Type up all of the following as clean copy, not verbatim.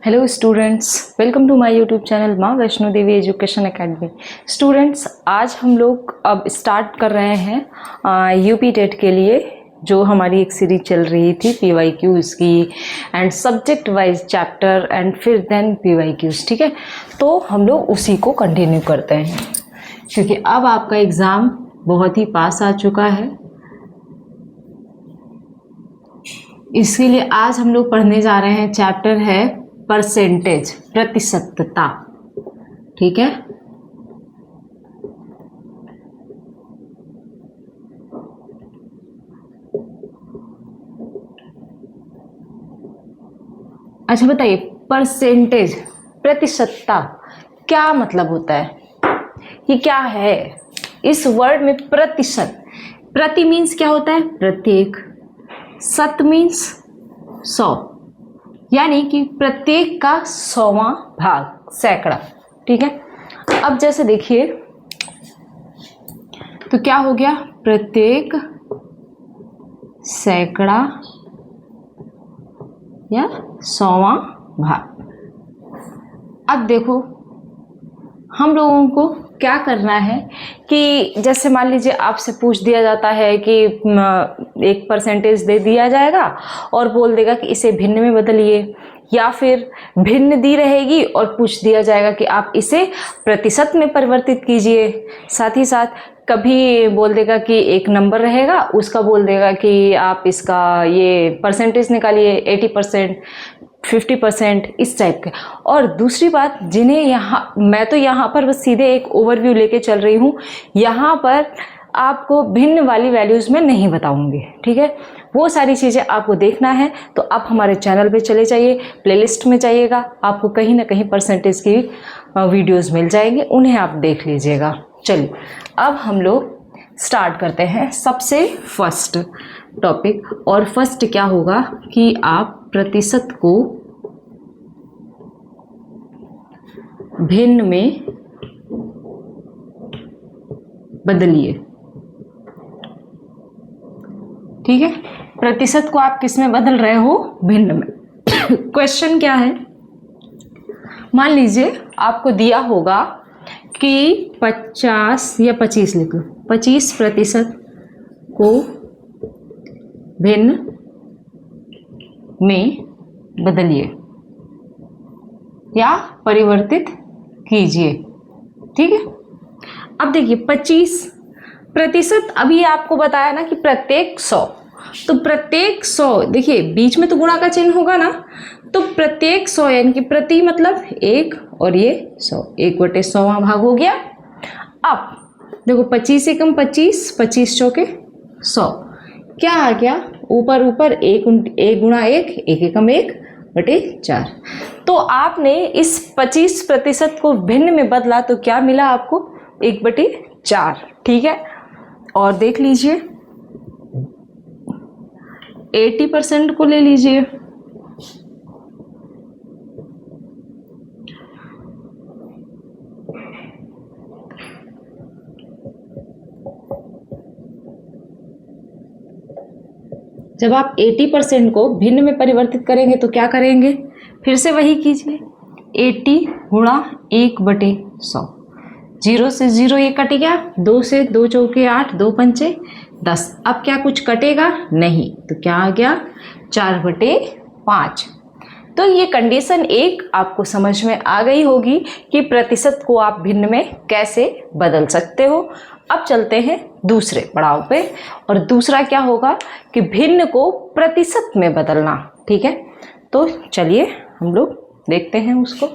Hello students, welcome to my YouTube channel Maa Vaishno Devi education academy. Students, आज हम लोग अब स्टार्ट कर रहे हैं यूपी टेट के लिए जो हमारी एक सीरीज चल रही थी PYQ इसकी and subject wise chapter and फिर देन PYQs। ठीक है, तो हम लोग उसी को कंटिन्यू करते हैं क्योंकि अब आपका एग्ज़ाम बहुत ही पास आ चुका है। इसके लिए आज हम लोग पढ़ने जा रहे हैं, चैप्टर है परसेंटेज, प्रतिशतता। ठीक है, अच्छा बताइए, परसेंटेज प्रतिशतता क्या मतलब होता है? ये क्या है? इस वर्ड में प्रतिशत, प्रति मीन्स क्या होता है? प्रत्येक, शत मीन्स 100, यानी कि प्रत्येक का 100वां भाग, सैकड़ा। ठीक है, अब जैसे देखिए तो क्या हो गया, प्रत्येक सैकड़ा या 100वां भाग। अब देखो हम लोगों को क्या करना है कि जैसे मान लीजिए आपसे पूछ दिया जाता है कि एक परसेंटेज दे दिया जाएगा और बोल देगा कि इसे भिन्न में बदलिए, या फिर भिन्न दी रहेगी और पूछ दिया जाएगा कि आप इसे प्रतिशत में परिवर्तित कीजिए। साथ ही साथ कभी बोल देगा कि एक नंबर रहेगा, उसका बोल देगा कि आप इसका ये परसेंटेज निकालिए, 80%, 50%, इस टाइप के। और दूसरी बात, जिन्हें यहाँ, मैं तो यहाँ पर बस सीधे एक ओवरव्यू लेके चल रही हूँ, यहाँ पर आपको भिन्न वाली वैल्यूज़ में नहीं बताऊंगी। ठीक है, वो सारी चीज़ें आपको देखना है तो आप हमारे चैनल पे चले जाइए, प्लेलिस्ट में जाइएगा, आपको कहीं ना कहीं परसेंटेज की वीडियोस मिल जाएंगे, उन्हें आप देख लीजिएगा। चलिए अब हम लोग स्टार्ट करते हैं सबसे फर्स्ट टॉपिक। और फर्स्ट क्या होगा कि आप प्रतिशत को भिन्न में बदलिए। ठीक है, प्रतिशत को आप किस में बदल रहे हो? भिन्न में। क्वेश्चन क्या है, मान लीजिए आपको दिया होगा कि 50 या 25 लिख लो, 25% को भिन्न में बदलिए या परिवर्तित कीजिए। ठीक है, अब देखिए 25%, अभी आपको बताया ना कि प्रत्येक 100, तो प्रत्येक 100, देखिए बीच में तो गुणा का चिन्ह होगा ना, तो प्रत्येक 100 यानी कि प्रति मतलब एक और ये 100, 1/100वां भाग हो गया। अब देखो 25 एकम 25, 25 चौके 100, क्या आ गया? ऊपर ऊपर एक गुणा एक, एक एकम 1/4। तो आपने इस 25% को भिन्न में बदला तो क्या मिला आपको? 1/4। ठीक है, और देख लीजिए 80% को ले लीजिए, जब आप 80% को भिन्न में परिवर्तित करेंगे तो क्या करेंगे? फिर से वही कीजिए, 80 गुणा 1/100, 0 से 0 ये कट गया, 2 से 2 चौके 8, 2 पंचे 10। अब क्या कुछ कटेगा? नहीं, तो क्या आ गया? 4/5। तो ये कंडीशन एक आपको समझ में आ गई होगी कि प्रतिशत को आप भिन्न में कैसे बदल सकते हो। अब चलते हैं दूसरे पड़ाव पे, और दूसरा क्या होगा कि भिन्न को प्रतिशत में बदलना। ठीक है, तो चलिए हम लोग देखते हैं उसको।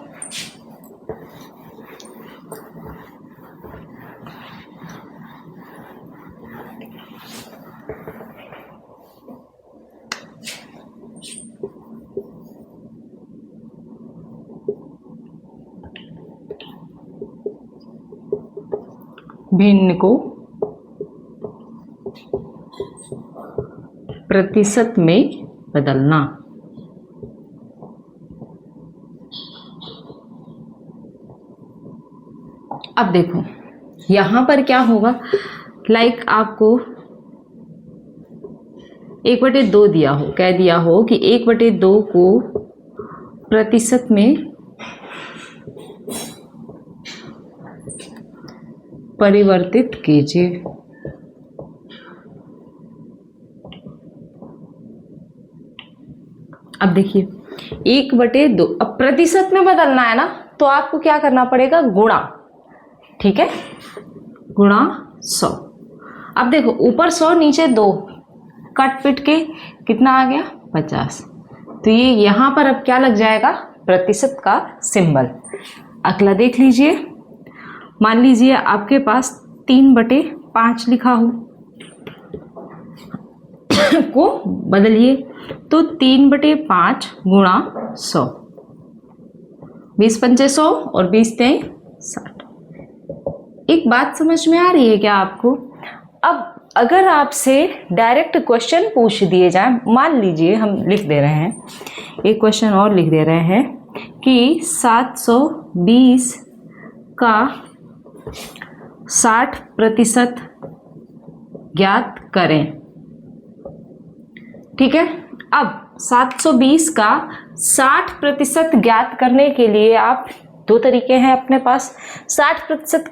भिन्न को प्रतिशत में बदलना। अब देखो यहाँ पर क्या होगा, लाइक आपको 1/2 दिया हो, कह दिया हो कि 1/2 को प्रतिशत में परिवर्तित कीजिए। अब देखिए 1/2, अब प्रतिशत में बदलना है ना, तो आपको क्या करना पड़ेगा, गुणा, ठीक है, गुणा 100। अब देखो ऊपर 100 नीचे 2, कट पिट के कितना आ गया, 50। तो ये यहाँ पर अब क्या लग जाएगा, प्रतिशत का सिंबल। अगला देख लीजिए, मान लीजिए आपके पास 3/5 लिखा हो को बदलिए, तो 3/5 गुणा 100, 20 पंचे 100 और 20 तेई 60। एक बात समझ में आ रही है क्या आपको? अब अगर आपसे डायरेक्ट क्वेश्चन पूछ दिए जाए, मान लीजिए हम लिख दे रहे हैं, एक क्वेश्चन और लिख दे रहे हैं कि 720 का 60% ज्ञात करें, ठीक है। अब 720 का 60% ज्ञात करने के लिए आप दो तरीके हैं अपने पास। 60%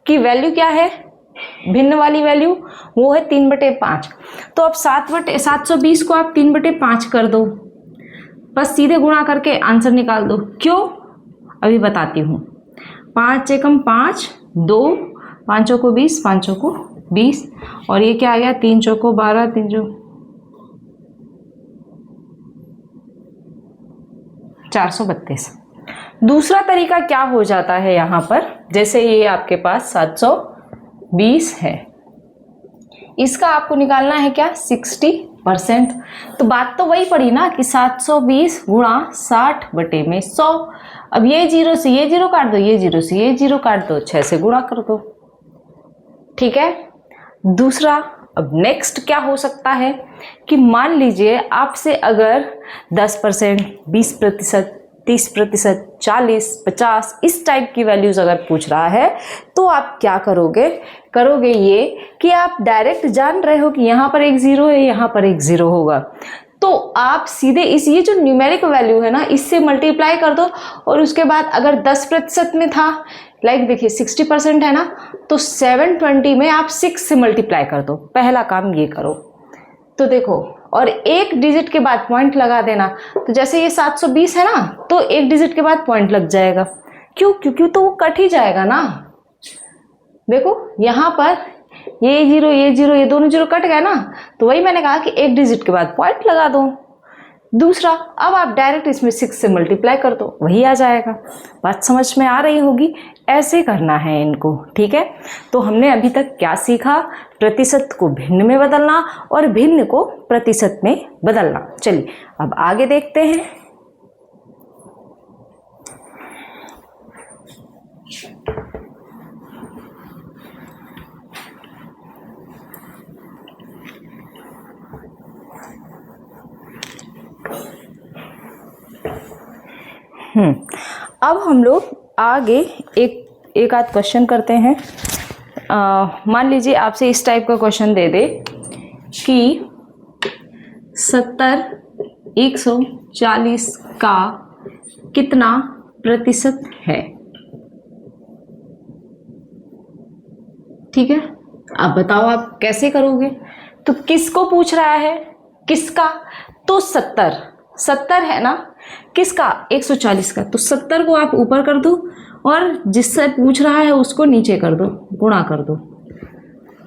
की वैल्यू क्या है, भिन्न वाली वैल्यू, वो है 3/5। तो अब 720 को आप 3/5 कर दो, बस सीधे गुणा करके आंसर निकाल दो। क्यों, अभी बताती हूँ। 5 एकम 5, 2, 5 को 20, 5 को 20, और ये क्या आ गया, 3 चौको 12, 3 चौको 432। दूसरा तरीका क्या हो जाता है यहाँ पर, जैसे ये आपके पास 720 है, इसका आपको निकालना है क्या, 60%। तो बात तो वही पड़ी ना कि 720 गुणा 60/100। अब ये 0 से ये 0 काट दो, ये 0 से ये 0 काट दो, 6 से गुणा कर दो, ठीक है। दूसरा, अब नेक्स्ट क्या हो सकता है कि मान लीजिए आपसे अगर 10%, 20%, 30%, 40, 50 इस टाइप की वैल्यूज अगर पूछ रहा है, तो आप क्या करोगे ये कि आप डायरेक्ट जान रहे हो कि यहाँ पर एक 0 है, यहाँ पर एक 0 होगा, तो आप सीधे ये जो न्यूमेरिक वैल्यू है ना, इससे मल्टीप्लाई कर दो। और उसके बाद अगर 10% में था, लाइक देखिए 60% है ना, तो 720 में आप 6 से मल्टीप्लाई कर दो। पहला काम ये करो। तो देखो, और एक डिजिट के बाद पॉइंट लगा देना। तो जैसे ये 720 है ना, तो एक डिजिट के बाद पॉइंट लग जाएगा। क्यों, क्योंकि तो वो कट ही जाएगा ना। देखो यहाँ पर ये 0, ये 0, ये दोनों 0 कट गए ना, तो वही मैंने कहा कि एक डिजिट के बाद पॉइंट लगा दो। दूसरा, अब आप डायरेक्ट इसमें 6 से मल्टीप्लाई कर दो, वही आ जाएगा। बात समझ में आ रही होगी, ऐसे करना है इनको, ठीक है। तो हमने अभी तक क्या सीखा, प्रतिशत को भिन्न में बदलना और भिन्न को प्रतिशत में बदलना। चलिए अब आगे देखते हैं। अब हम लोग आगे एक आध क्वेश्चन करते हैं। मान लीजिए आपसे इस टाइप का क्वेश्चन दे दे कि 70 140 का कितना प्रतिशत है, ठीक है। अब बताओ आप कैसे करोगे। तो किसको पूछ रहा है, किसका, तो 70 है ना, किसका, 140 का। तो 70 को आप ऊपर कर दो और जिससे पूछ रहा है उसको नीचे कर दो, गुणा कर दो,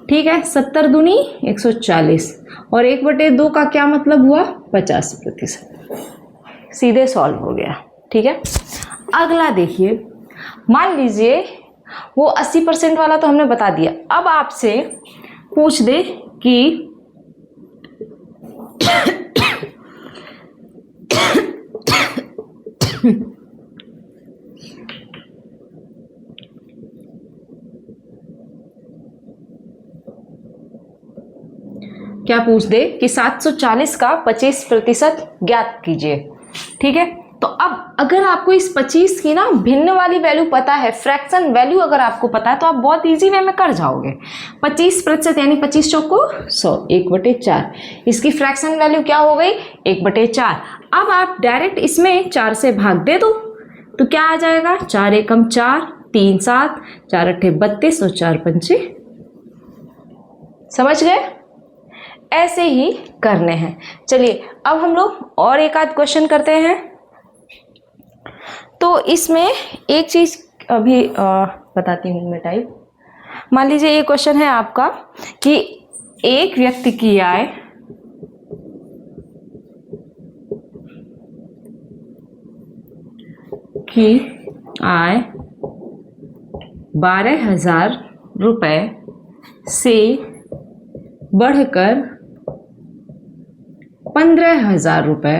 ठीक है। 70 दूनी 140 और 1/2 का क्या मतलब हुआ, 50%। सीधे सॉल्व हो गया, ठीक है। अगला देखिए, मान लीजिए वो 80% वाला तो हमने बता दिया। अब आपसे पूछ दे कि क्या पूछ दे कि 740 का 25% ज्ञात कीजिए, ठीक है। तो अब अगर आपको इस 25 की ना भिन्न वाली वैल्यू पता है, फ्रैक्शन वैल्यू अगर आपको पता है, तो आप बहुत इजी वे में कर जाओगे। 25% यानी 25 चौको 100, 1/4। इसकी फ्रैक्शन वैल्यू क्या हो गई, 1/4। अब आप डायरेक्ट इसमें 4 से भाग दे दो तो क्या आ जाएगा, 4 एकम 4, 3 7, 4 अट्ठे 32 और 4 पंचे। समझ गए? ऐसे ही करने हैं। चलिए अब हम लोग और एक आध क्वेश्चन करते हैं। तो इसमें एक चीज अभी बताती हूँ मैं टाइप। मान लीजिए ये क्वेश्चन है आपका कि एक व्यक्ति की आय की आय 12,000 रुपए से बढ़कर 15,000 रुपए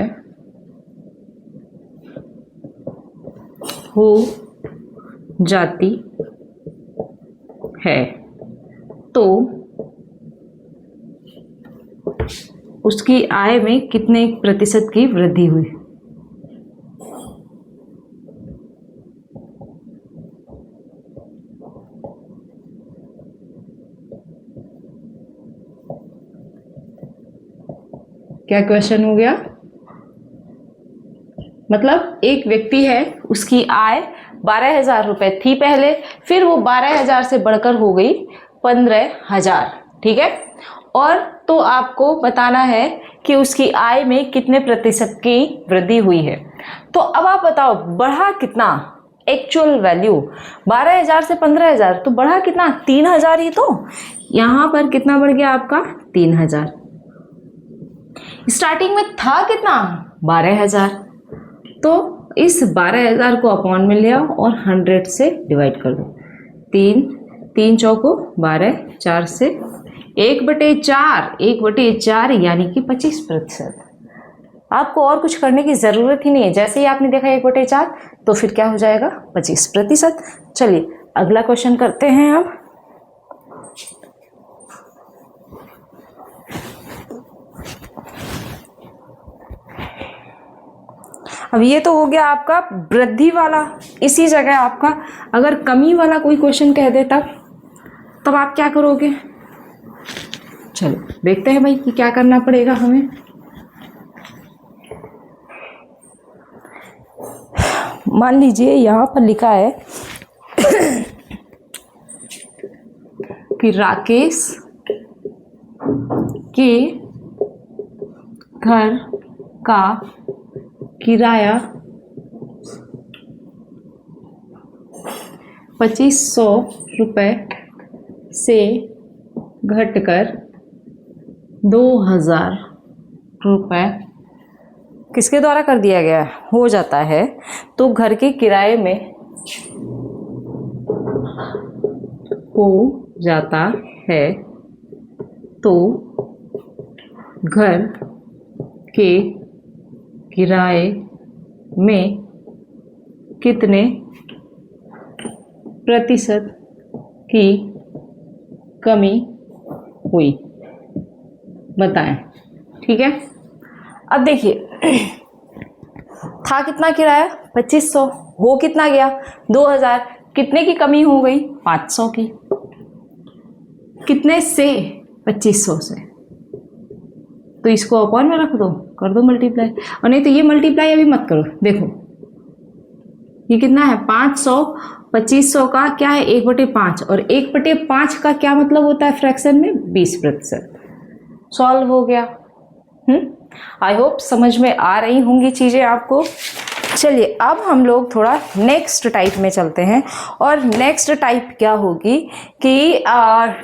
हो जाती है तो उसकी आय में कितने प्रतिशत की वृद्धि हुई? क्या क्वेश्चन हो गया? मतलब एक व्यक्ति है, उसकी आय 12,000 रुपए थी पहले, फिर वो 12,000 से बढ़कर हो गई 15,000, ठीक है। और तो आपको बताना है कि उसकी आय में कितने प्रतिशत की वृद्धि हुई है। तो अब आप बताओ बढ़ा कितना, एक्चुअल वैल्यू 12,000 से 15,000, तो बढ़ा कितना, 3,000 ही। तो यहाँ पर कितना बढ़ गया आपका, 3,000। स्टार्टिंग में था कितना, 12,000, तो इस 12,000 को अपॉन में ले आओ और 100 से डिवाइड कर दो। 3 चौको 12, 4 से 1/4, 1/4 यानी कि 25%। आपको और कुछ करने की ज़रूरत ही नहीं है। जैसे ही आपने देखा 1/4 तो फिर क्या हो जाएगा, 25%। चलिए अगला क्वेश्चन करते हैं हम। अब ये तो हो गया आपका वृद्धि वाला। इसी जगह आपका अगर कमी वाला कोई क्वेश्चन कह दे तब आप क्या करोगे? चलो देखते हैं भाई कि क्या करना पड़ेगा हमें। मान लीजिए यहाँ पर लिखा है कि राकेश के घर का किराया 2,500 रुपए से घटकर 2,000 रुपए किसके द्वारा कर दिया गया हो जाता है। तो घर के किराए में हो जाता है तो घर के किराए में कितने प्रतिशत की कमी हुई, बताएं। ठीक है, अब देखिए था कितना किराया, 2,500, हो कितना गया, 2,000, कितने की कमी हो गई, 500 की। कितने से, 2,500 से। तो इसको अपॉन में रख दो, कर दो मल्टीप्लाई, और नहीं तो ये मल्टीप्लाई अभी मत करो। देखो ये कितना है, 500, 2,500 का क्या है 1/5, और 1/5 का क्या मतलब होता है फ्रैक्शन में, 20%। सॉल्व हो गया। आई होप समझ में आ रही होंगी चीज़ें आपको। चलिए अब हम लोग थोड़ा नेक्स्ट टाइप में चलते हैं। और नेक्स्ट टाइप क्या होगी कि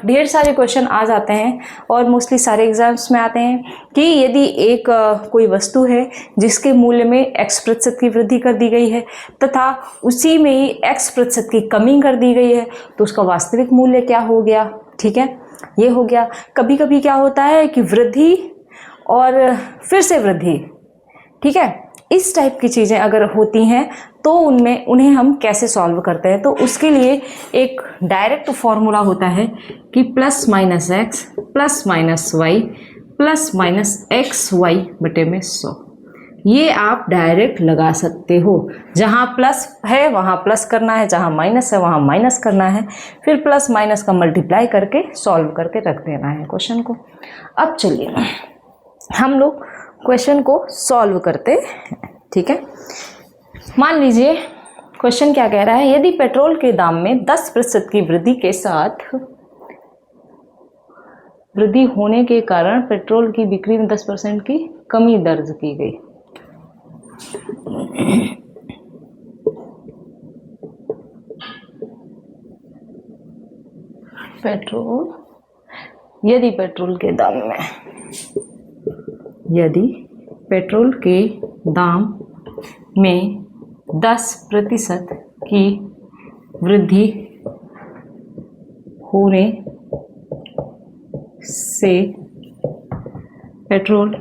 ढेर सारे क्वेश्चन आ जाते हैं और मोस्टली सारे एग्जाम्स में आते हैं कि यदि एक कोई वस्तु है जिसके मूल्य में x% की वृद्धि कर दी गई है तथा उसी में ही x% की कमी कर दी गई है तो उसका वास्तविक मूल्य क्या हो गया। ठीक है, ये हो गया। कभी कभी क्या होता है कि वृद्धि और फिर से वृद्धि, ठीक है, इस टाइप की चीज़ें अगर होती हैं तो उन्हें हम कैसे सॉल्व करते हैं। तो उसके लिए एक डायरेक्ट फॉर्मूला होता है कि +-x +-y +-xy बटे में 100। ये आप डायरेक्ट लगा सकते हो। जहाँ प्लस है वहाँ प्लस करना है, जहाँ माइनस है वहाँ माइनस करना है, फिर प्लस माइनस का मल्टीप्लाई करके सॉल्व करके रख देना है क्वेश्चन को। अब चलिए हम लोग क्वेश्चन को सॉल्व करते हैं, ठीक है। मान लीजिए क्वेश्चन क्या कह रहा है, यदि पेट्रोल के दाम में 10% की वृद्धि के साथ वृद्धि होने के कारण पेट्रोल की बिक्री में 10% की कमी दर्ज की गई। यदि पेट्रोल के दाम में 10% की वृद्धि होने से पेट्रोल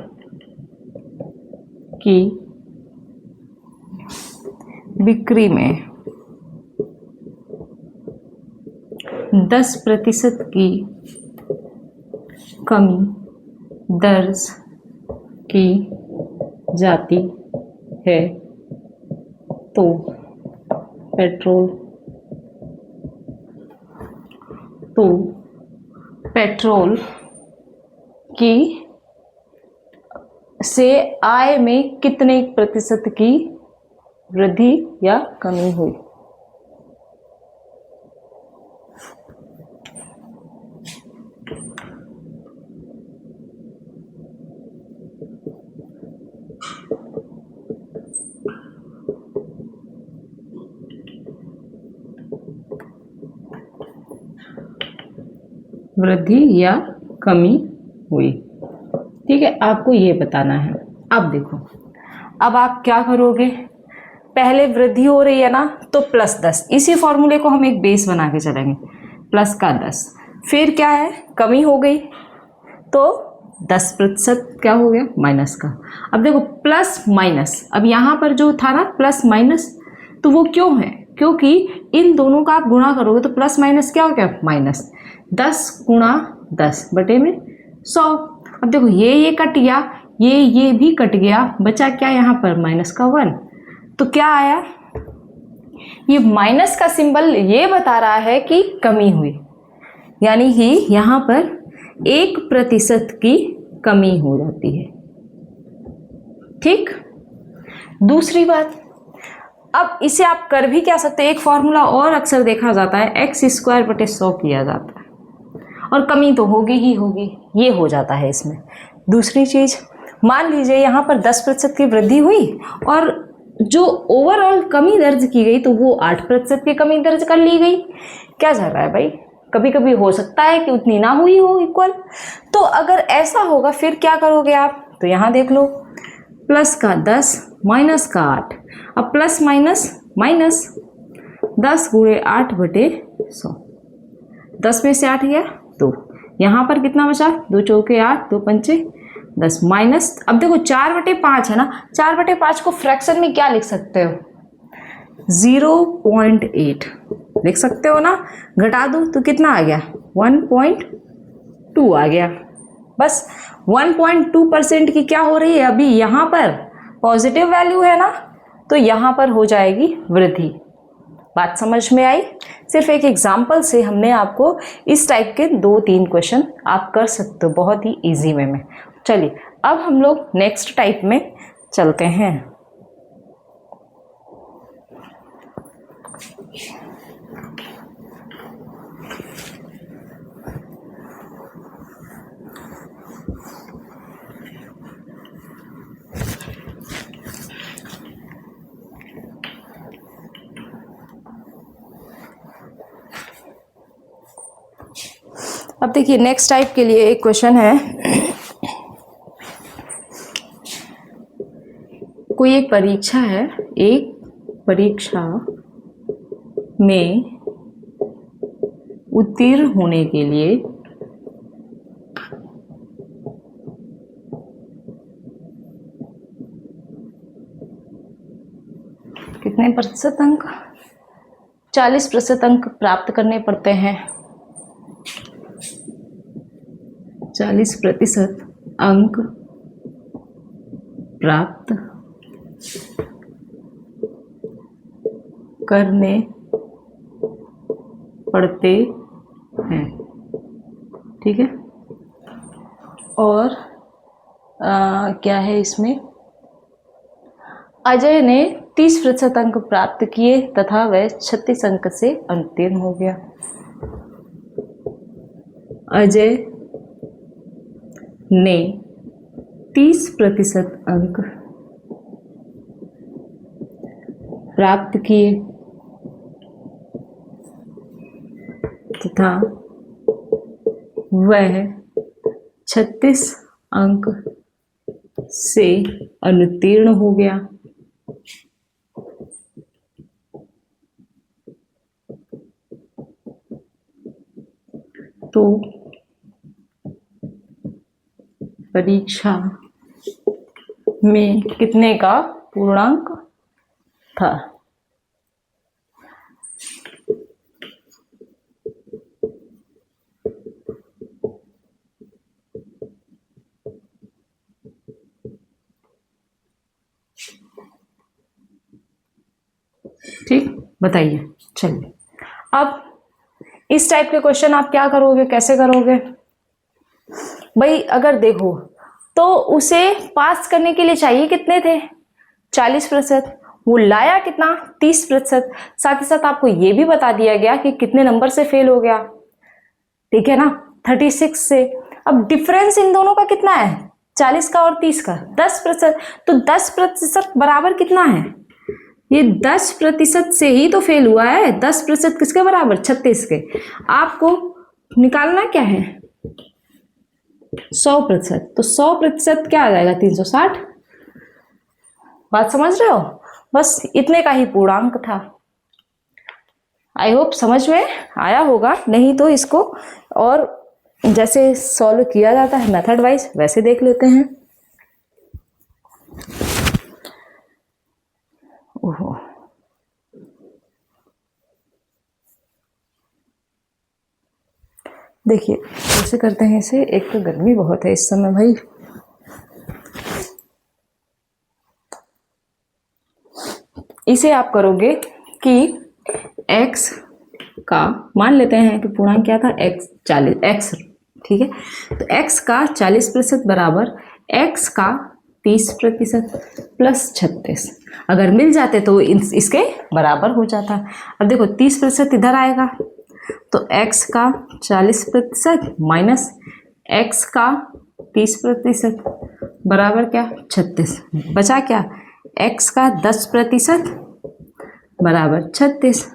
की बिक्री में 10% की कमी दर्ज की जाती है तो पेट्रोल की से आय में कितने प्रतिशत की वृद्धि या कमी हुई। वृद्धि या कमी हुई, ठीक है, आपको ये बताना है। अब देखो, अब आप क्या करोगे, पहले वृद्धि हो रही है ना, तो +10, इसी फॉर्मूले को हम एक बेस बना के चलेंगे, प्लस का 10, फिर क्या है, कमी हो गई तो 10% क्या हो गया, माइनस का। अब देखो प्लस माइनस, अब यहाँ पर जो था ना प्लस माइनस, तो वो क्यों है, क्योंकि इन दोनों का आप गुणा करोगे तो प्लस माइनस क्या हो गया, माइनस। 10 गुणा 10 बटे में 100। अब देखो ये कट गया, ये भी कट गया, बचा क्या यहाँ पर, माइनस का 1। तो क्या आया, ये माइनस का सिंबल ये बता रहा है कि कमी हुई, यानी कि यहाँ पर 1% की कमी हो जाती है, ठीक। दूसरी बात, अब इसे आप कर भी क्या सकते हैं, एक फॉर्मूला और अक्सर देखा जाता है, x² बटे 100 किया जाता है, और कमी तो होगी ही होगी, ये हो जाता है इसमें। दूसरी चीज, मान लीजिए यहाँ पर 10% की वृद्धि हुई और जो ओवरऑल कमी दर्ज की गई तो वो 8% की कमी दर्ज कर ली गई। क्या चल रहा है भाई, कभी कभी हो सकता है कि उतनी ना हुई हो इक्वल, तो अगर ऐसा होगा फिर क्या करोगे आप, तो यहाँ देख लो, प्लस का 10 माइनस का 8, अब प्लस माइनस माइनस, 10 गुणे 8 बटे 100, 10 में से 8 गया तो यहाँ पर कितना बचा, 2 चौके 8, 2 पंचे 10, माइनस, अब देखो 4/5 है ना, 4/5 को फ्रैक्शन में क्या लिख सकते हो, 0.8 लिख सकते हो ना, घटा दो तो कितना आ गया, 1.2 आ गया। बस 1.2% की क्या हो रही है, अभी यहाँ पर पॉजिटिव वैल्यू है ना, तो यहाँ पर हो जाएगी वृद्धि। बात समझ में आई, सिर्फ एक एग्जाम्पल से हमने आपको इस टाइप के 2-3 क्वेश्चन आप कर सकते हो बहुत ही इजी वे में। चलिए अब हम लोग नेक्स्ट टाइप में चलते हैं। अब देखिए नेक्स्ट टाइप के लिए एक क्वेश्चन है, कोई एक परीक्षा है, एक परीक्षा में उत्तीर्ण होने के लिए कितने प्रतिशत अंक, 40% अंक प्राप्त करने पड़ते हैं। 40% अंक प्राप्त करने पड़ते हैं, ठीक है। और क्या है इसमें, अजय ने 30% अंक प्राप्त किए तथा वह 36 अंक से उत्तीर्ण हो गया। अजय ने 30% अंक प्राप्त किए तथा वह 36 अंक से अनुत्तीर्ण हो गया। तो परीक्षा में कितने का पूर्णांक था? ठीक, बताइए। चलिए, अब इस टाइप के क्वेश्चन आप क्या करोगे, कैसे करोगे भाई? अगर देखो तो उसे पास करने के लिए चाहिए कितने थे? 40%। वो लाया कितना? 30%। साथ ही साथ आपको ये भी बता दिया गया कि कितने नंबर से फेल हो गया, ठीक है ना, 36 से। अब डिफरेंस इन दोनों का कितना है? 40 का और 30 का 10%। तो 10% बराबर कितना है? ये 10% से ही तो फेल हुआ है। 10% किसके बराबर? 36 के। आपको निकालना क्या है? 100%। तो 100% क्या आ जाएगा? 360। बात समझ रहे हो? बस इतने का ही पूर्णांक था। आई होप समझ में आया होगा। नहीं तो इसको और जैसे सॉल्व किया जाता है मेथड वाइज, वैसे देख लेते हैं। ओहो, देखिए कैसे करते हैं इसे। एक तो गर्मी बहुत है इस समय भाई। इसे आप करोगे कि x का मान लेते हैं कि पूर्णांक क्या था? x 40, x, ठीक है। तो x का 40% बराबर x का 30% प्लस 36। अगर मिल जाते तो इसके बराबर हो जाता। अब देखो 30% इधर आएगा तो x का 40% माइनस x का 30% बराबर क्या? 36। बचा क्या? x का 10% बराबर 36।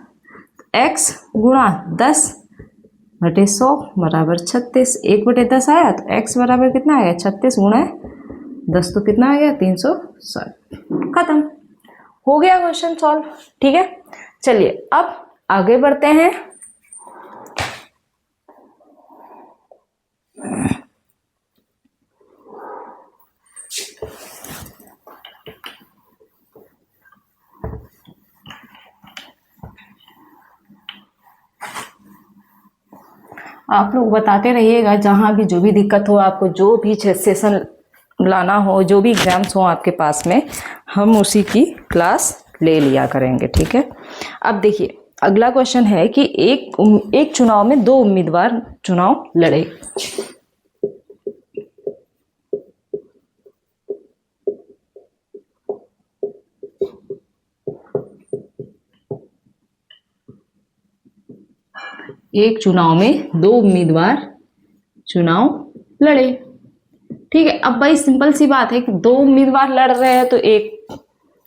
x गुणा 10/100 बराबर 36। 1/10 आया तो x बराबर कितना आएगा? 36 गुणा 10 तो कितना आ गया? 360। खत्म हो गया क्वेश्चन सॉल्व। ठीक है, चलिए अब आगे बढ़ते हैं। आप लोग बताते रहिएगा, जहाँ भी जो भी दिक्कत हो, आपको जो भी सेशन लाना हो, जो भी एग्जाम्स हो आपके पास में, हम उसी की क्लास ले लिया करेंगे। ठीक है, अब देखिए अगला क्वेश्चन है कि एक चुनाव में 2 उम्मीदवार चुनाव लड़े। एक चुनाव में 2 उम्मीदवार चुनाव लड़े। ठीक है, अब भाई सिंपल सी बात है कि 2 उम्मीदवार लड़ रहे हैं तो एक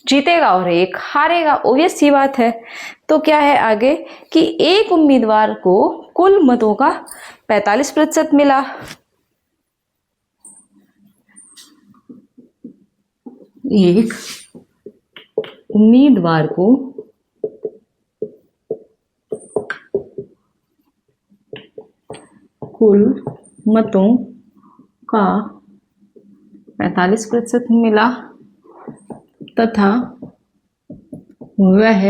जीतेगा और एक हारेगा, ऑब्वियस सी बात है। तो क्या है आगे कि एक उम्मीदवार को कुल मतों का 45% मिला। एक उम्मीदवार को कुल मतों का 45% मिला तथा वह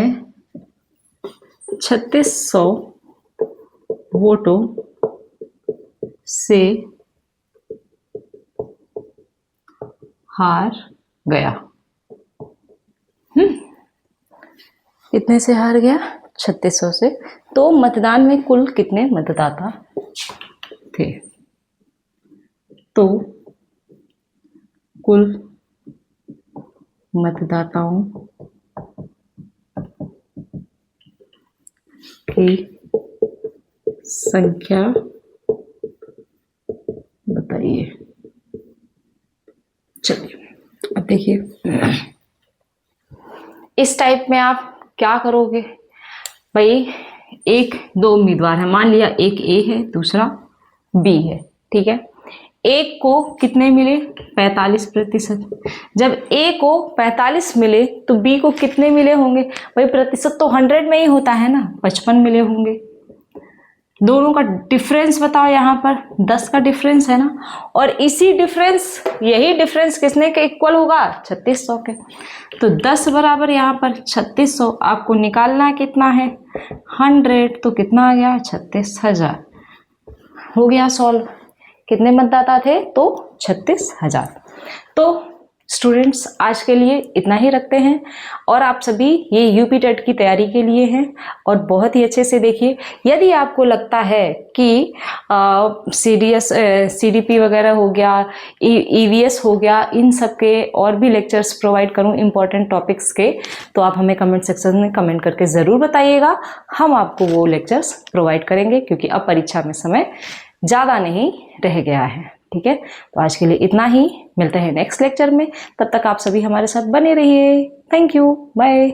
3600 वोटों से हार गया। कितने से हार गया? 3600 से। तो मतदान में कुल कितने मतदाता थे? तो कुल मतदाताओं की संख्या बताइए। चलिए अब देखिए इस टाइप में आप क्या करोगे भाई, एक दो उम्मीदवार है, मान लिया एक ए है दूसरा बी है, ठीक है। एक को कितने मिले 45%। जब ए को 45 मिले तो बी को कितने मिले होंगे भाई, प्रतिशत तो 100 में ही होता है ना, 55 मिले होंगे। दोनों का डिफरेंस बताओ, यहाँ पर 10 का डिफरेंस है ना, और इसी डिफरेंस, यही डिफरेंस किसने के इक्वल होगा 3600 के। तो 10 बराबर यहाँ पर 3600, आपको निकालना कितना है 100, तो कितना आ गया 36,000। हो गया सॉल्व। कितने मतदाता थे तो 36,000। तो स्टूडेंट्स आज के लिए इतना ही रखते हैं, और आप सभी ये यूपी टेट की तैयारी के लिए हैं, और बहुत ही अच्छे से देखिए। यदि आपको लगता है कि CDP वगैरह हो गया, EVS हो गया, इन सब के और भी लेक्चर्स प्रोवाइड करूं इम्पॉर्टेंट टॉपिक्स के, तो आप हमें कमेंट सेक्शन में कमेंट करके ज़रूर बताइएगा। हम आपको वो लेक्चर्स प्रोवाइड करेंगे, क्योंकि अब परीक्षा में समय ज़्यादा नहीं रह गया है, ठीक है। तो आज के लिए इतना ही, मिलते हैं नेक्स्ट लेक्चर में। तब तक आप सभी हमारे साथ बने रहिए। Thank you, bye.